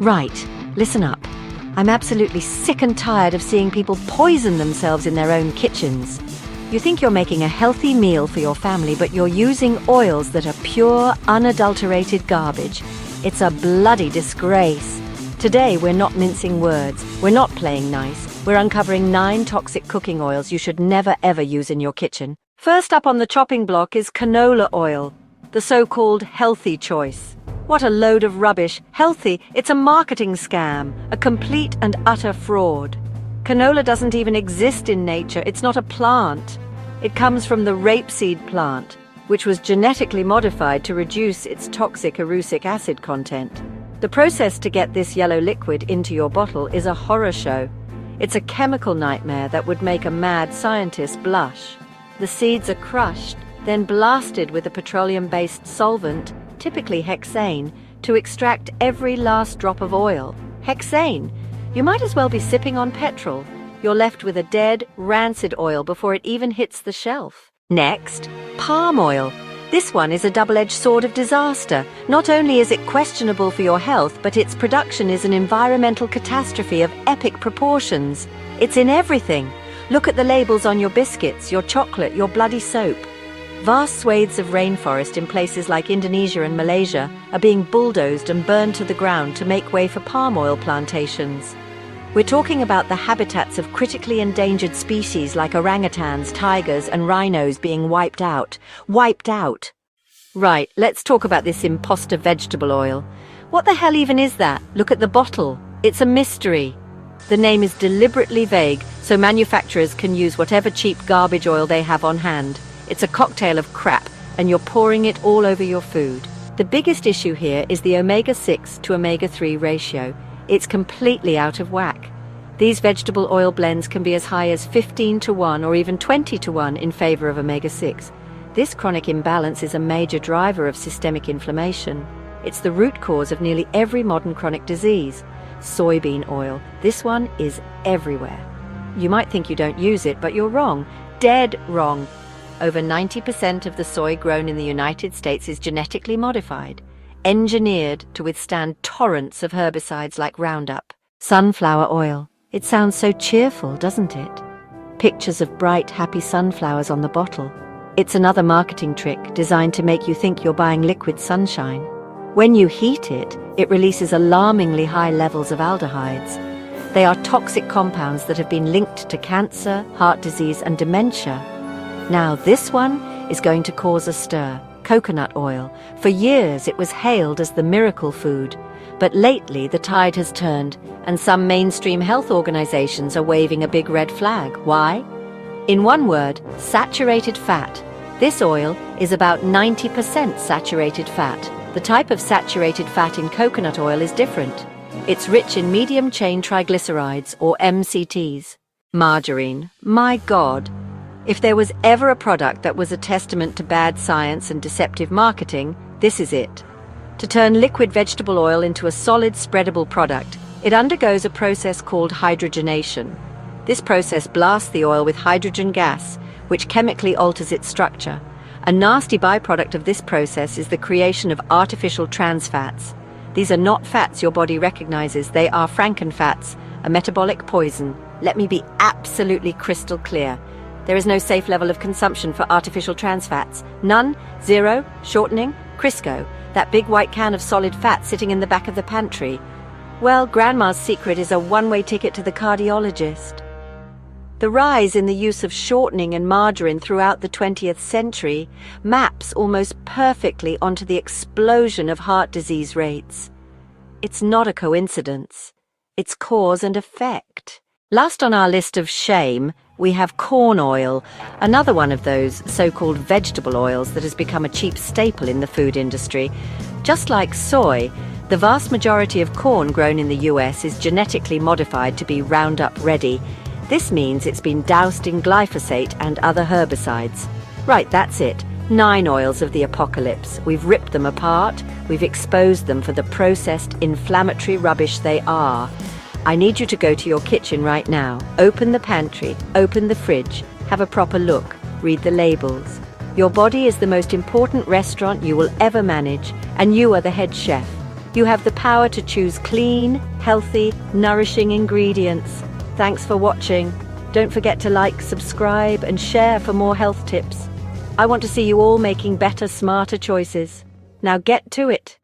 Right, listen up. I'm absolutely sick and tired of seeing people poison themselves in their own kitchens. You think you're making a healthy meal for your family, but you're using oils that are pure, unadulterated garbage. It's a bloody disgrace. Today, we're not mincing words. We're not playing nice. We're uncovering 9 toxic cooking oils you should never ever use in your kitchen. First up on the chopping block is canola oil, the so-called healthy choice. What a load of rubbish. Healthy, it's a marketing scam, a complete and utter fraud. Canola doesn't even exist in nature. It's not a plant. It comes from the rapeseed plant, which was genetically modified to reduce its toxic erucic acid content. The process to get this yellow liquid into your bottle is a horror show. It's a chemical nightmare that would make a mad scientist blush. The seeds are crushed, then blasted with a petroleum-based solvent, typically hexane, to extract every last drop of oil. Hexane! You might as well be sipping on petrol. You're left with a dead, rancid oil before it even hits the shelf. Next, palm oil. This one is a double-edged sword of disaster. Not only is it questionable for your health, but its production is an environmental catastrophe of epic proportions. It's in everything. Look at the labels on your biscuits, your chocolate, your bloody soap. Vast swathes of rainforest in places like Indonesia and Malaysia are being bulldozed and burned to the ground to make way for palm oil plantations. We're talking about the habitats of critically endangered species like orangutans, tigers, and rhinos being wiped out. Wiped out! Right, let's talk about this imposter vegetable oil. What the hell even is that? Look at the bottle. It's a mystery. The name is deliberately vague, so manufacturers can use whatever cheap garbage oil they have on hand. It's a cocktail of crap, and you're pouring it all over your food. The biggest issue here is the omega-6 to omega-3 ratio. It's completely out of whack. These vegetable oil blends can be as high as 15-to-1 or even 20-to-1 in favor of omega-6. This chronic imbalance is a major driver of systemic inflammation. It's the root cause of nearly every modern chronic disease. Soybean oil. This one is everywhere. You might think you don't use it, but you're wrong. Dead wrong. Over 90% of the soy grown in the United States is genetically modified, engineered to withstand torrents of herbicides like Roundup. Sunflower oil. It sounds so cheerful, doesn't it? Pictures of bright, happy sunflowers on the bottle. It's another marketing trick designed to make you think you're buying liquid sunshine. When you heat it, it releases alarmingly high levels of aldehydes. They are toxic compounds that have been linked to cancer, heart disease, and dementia. Now this one is going to cause a stir. Coconut oil. For years it was hailed as the miracle food, but lately the tide has turned and some mainstream health organizations are waving a big red flag. Why? In one word, saturated fat. This oil is about 90% saturated fat. The type of saturated fat in coconut oil is different. It's rich in medium-chain triglycerides, or MCTs. Margarine. My God. If there was ever a product that was a testament to bad science and deceptive marketing, this is it. To turn liquid vegetable oil into a solid, spreadable product, it undergoes a process called hydrogenation. This process blasts the oil with hydrogen gas, which chemically alters its structure. A nasty byproduct of this process is the creation of artificial trans fats. These are not fats your body recognizes, they are frankenfats, a metabolic poison. Let me be absolutely crystal clear. There is no safe level of consumption for artificial trans fats. None, zero, shortening, Crisco, that big white can of solid fat sitting in the back of the pantry. Well, Grandma's secret is a one-way ticket to the cardiologist. The rise in the use of shortening and margarine throughout the 20th century maps almost perfectly onto the explosion of heart disease rates. It's not a coincidence. It's cause and effect. Last on our list of shame, we have corn oil, another one of those so-called vegetable oils that has become a cheap staple in the food industry. Just like soy, the vast majority of corn grown in the US is genetically modified to be Roundup ready. This means it's been doused in glyphosate and other herbicides. Right, that's it. 9 oils of the apocalypse. We've ripped them apart, we've exposed them for the processed, inflammatory rubbish they are. I need you to go to your kitchen right now. Open the pantry, open the fridge, have a proper look, read the labels. Your body is the most important restaurant you will ever manage, and you are the head chef. You have the power to choose clean, healthy, nourishing ingredients. Thanks for watching. Don't forget to like, subscribe, and share for more health tips. I want to see you all making better, smarter choices. Now get to it.